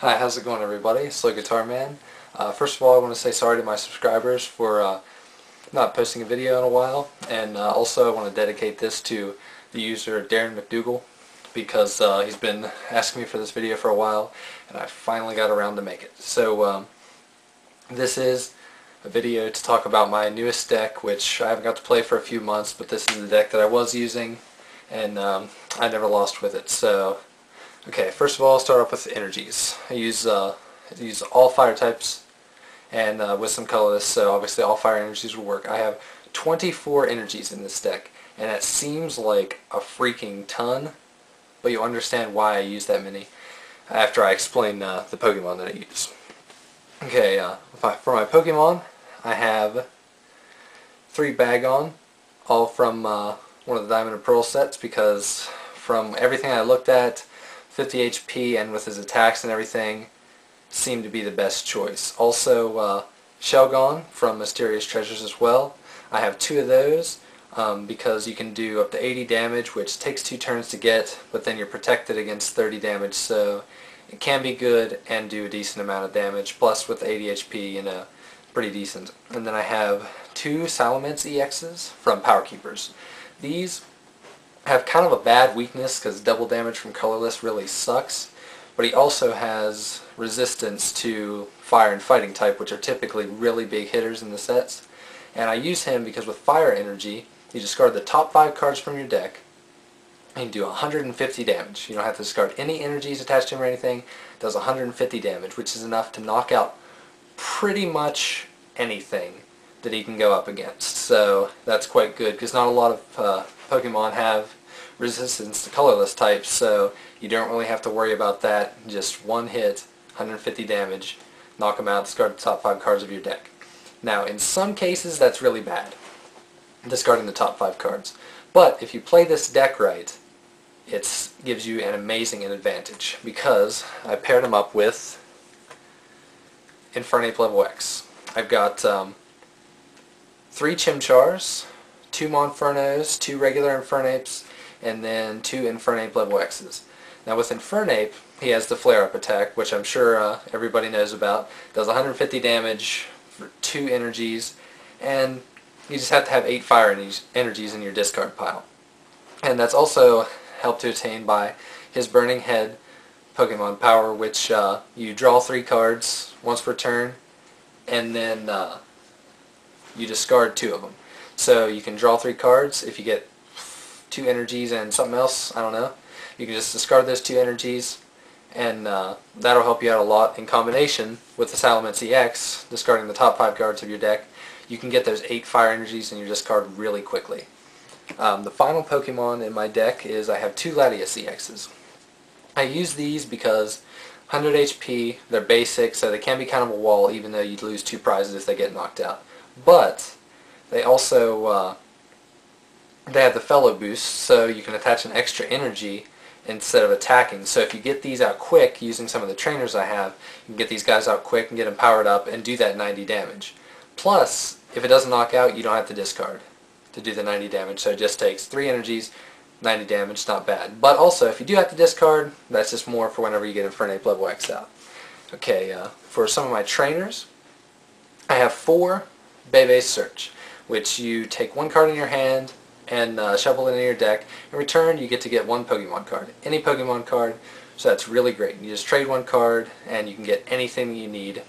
Hi, how's it going everybody? Slow Guitar Man. First of all, I want to say sorry to my subscribers for not posting a video in a while, and also I want to dedicate this to the user Darren McDougal because he's been asking me for this video for a while, and I finally got around to make it. So this is a video to talk about my newest deck, which I haven't got to play for a few months, but this is the deck that I was using, and I never lost with it. So okay, first of all, I'll start off with energies. I use all fire types and with some colorless, so obviously all fire energies will work. I have 24 energies in this deck, and it seems like a freaking ton, but you'll understand why I use that many after I explain the Pokemon that I use. Okay, for my Pokemon, I have 3 Bagon, all from one of the Diamond and Pearl sets, because from everything I looked at, 50 HP and with his attacks and everything seemed to be the best choice. Also Shelgon from Mysterious Treasures as well. I have 2 of those because you can do up to 80 damage, which takes 2 turns to get, but then you're protected against 30 damage, so it can be good and do a decent amount of damage, plus with 80 HP, you know, pretty decent. And then I have 2 Salamence EXs from Power Keepers. These have kind of a bad weakness because double damage from colorless really sucks, but he also has resistance to fire and fighting type, which are typically really big hitters in the sets. And I use him because with fire energy, you discard the top 5 cards from your deck and you do 150 damage. You don't have to discard any energies attached to him or anything. It does 150 damage, which is enough to knock out pretty much anything that he can go up against. So that's quite good because not a lot of Pokemon have resistance to colorless types, so you don't really have to worry about that. Just one hit, 150 damage, knock them out, discard the top 5 cards of your deck. Now in some cases that's really bad, discarding the top 5 cards. But if you play this deck right, it gives you an amazing advantage because I paired him up with Infernape level X. I've got 3 Chimchars, 2 Monfernos, 2 regular Infernapes, and then 2 Infernape level X's. Now with Infernape, he has the flare-up attack, which I'm sure everybody knows about. Does 150 damage for 2 energies, and you just have to have 8 fire energies in your discard pile. And that's also helped to attain by his Burning Head Pokemon power, which you draw 3 cards once per turn, and then you discard 2 of them. So you can draw 3 cards. If you get 2 energies and something else, I don't know, you can just discard those 2 energies, and that'll help you out a lot. In combination with the Salamence EX, discarding the top 5 cards of your deck, you can get those 8 fire energies in your discard really quickly. The final Pokemon in my deck is I have 2 Latias EXs. I use these because 100 HP, they're basic, so they can be kind of a wall even though you'd lose 2 prizes if they get knocked out. But they also they have the fellow boost, so you can attach an extra energy instead of attacking. So if you get these out quick using some of the trainers I have, you can get these guys out quick and get them powered up and do that 90 damage. Plus, if it doesn't knock out, you don't have to discard to do the 90 damage, so it just takes 3 energies, 90 damage, not bad. But also, if you do have to discard, that's just more for whenever you get Infernape level X out. Okay, for some of my trainers, I have 4 Bebe's Search, which you take 1 card in your hand and shuffle it into your deck. In return, you get to get 1 Pokemon card, any Pokemon card, so that's really great. You just trade 1 card and you can get anything you need,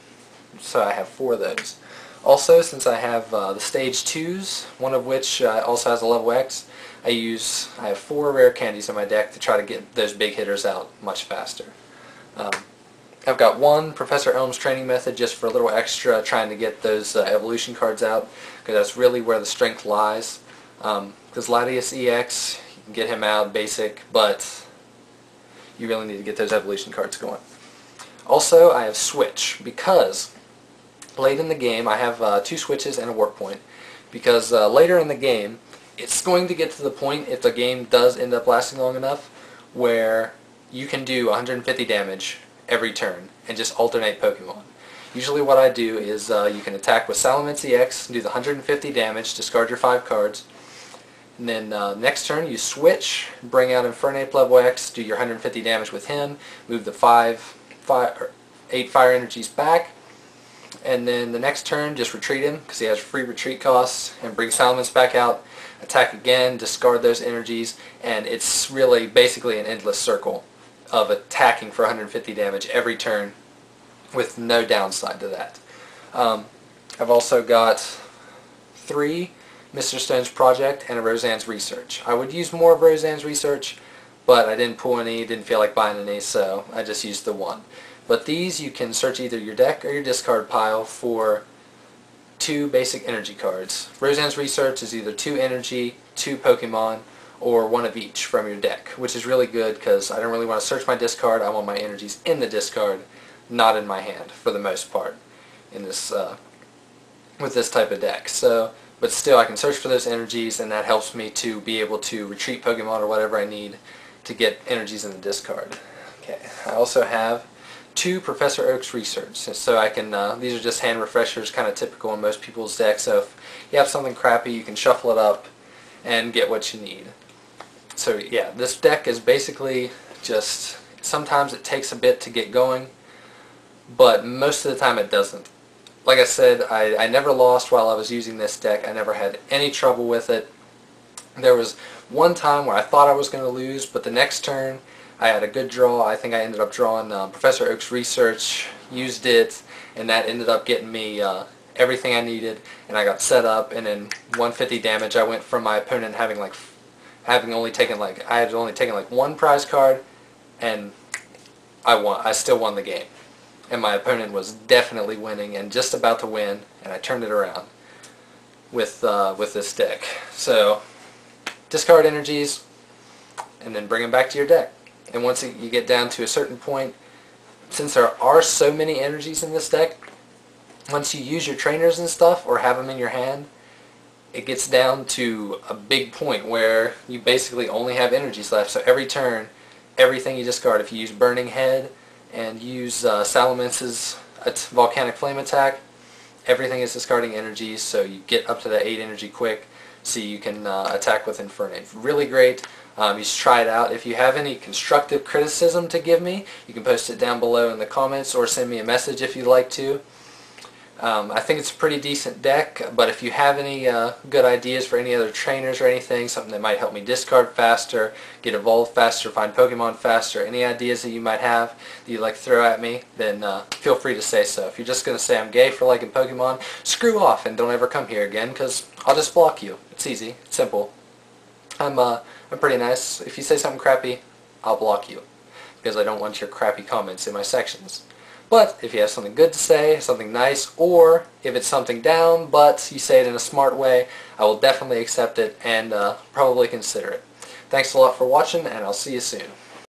so I have 4 of those. Also, since I have the Stage 2s, one of which also has a level X, I have 4 rare candies in my deck to try to get those big hitters out much faster. I've got 1 Professor Elm's training method just for a little extra, trying to get those evolution cards out, because that's really where the strength lies. Because Latias EX, you can get him out basic, but you really need to get those evolution cards going. Also, I have Switch, because late in the game I have 2 switches and a warp point, because later in the game it's going to get to the point, if the game does end up lasting long enough, where you can do 150 damage every turn and just alternate Pokemon. Usually what I do is you can attack with Salamence EX, do the 150 damage, discard your 5 cards, and then next turn you switch, bring out Infernape level X, do your 150 damage with him, move the 5 8 fire energies back, and then the next turn just retreat him because he has free retreat costs, and bring Salamence back out, attack again, discard those energies, and it's really basically an endless circle of attacking for 150 damage every turn with no downside to that. I've also got 3 Mr. Stone's Project and a Roseanne's Research. I would use more of Roseanne's Research, but I didn't pull any, didn't feel like buying any, so I just used the one. But these, you can search either your deck or your discard pile for 2 basic energy cards. Roseanne's Research is either 2 energy, 2 Pokemon, or 1 of each from your deck, which is really good because I don't really want to search my discard. I want my energies in the discard, not in my hand, for the most part, in this with this type of deck. So, but still, I can search for those energies, and that helps me to be able to retreat Pokemon or whatever I need to get energies in the discard. Okay, I also have 2 Professor Oak's Research, so I can, these are just hand refreshers, kind of typical in most people's decks, so if you have something crappy, you can shuffle it up and get what you need. So yeah, this deck is basically just, sometimes it takes a bit to get going, but most of the time it doesn't. Like I said, I never lost while I was using this deck. I never had any trouble with it. There was one time where I thought I was going to lose, but the next turn I had a good draw. I think I ended up drawing Professor Oak's Research, used it, and that ended up getting me everything I needed, and I got set up, and in 150 damage I went from my opponent having only taken like 1 prize card, and I won. I still won the game. And my opponent was definitely winning and just about to win, and I turned it around with this deck. So discard energies and then bring them back to your deck. And once you get down to a certain point, since there are so many energies in this deck, once you use your trainers and stuff or have them in your hand, it gets down to a big point where you basically only have energies left. So every turn, everything you discard, if you use Burning Head and use Salamence's Volcanic Flame attack, everything is discarding energies, so you get up to the 8 energy quick, so you can attack with Infernape. Really great. You should try it out. If you have any constructive criticism to give me, you can post it down below in the comments or send me a message if you'd like to. I think it's a pretty decent deck, but if you have any good ideas for any other trainers or anything, something that might help me discard faster, get evolved faster, find Pokemon faster, any ideas that you might have that you'd like to throw at me, then feel free to say so. If you're just going to say I'm gay for liking Pokemon, screw off and don't ever come here again, because I'll just block you. It's easy. It's simple. I'm pretty nice. If you say something crappy, I'll block you, because I don't want your crappy comments in my sections. But if you have something good to say, something nice, or if it's something down, but you say it in a smart way, I will definitely accept it and probably consider it. Thanks a lot for watching, and I'll see you soon.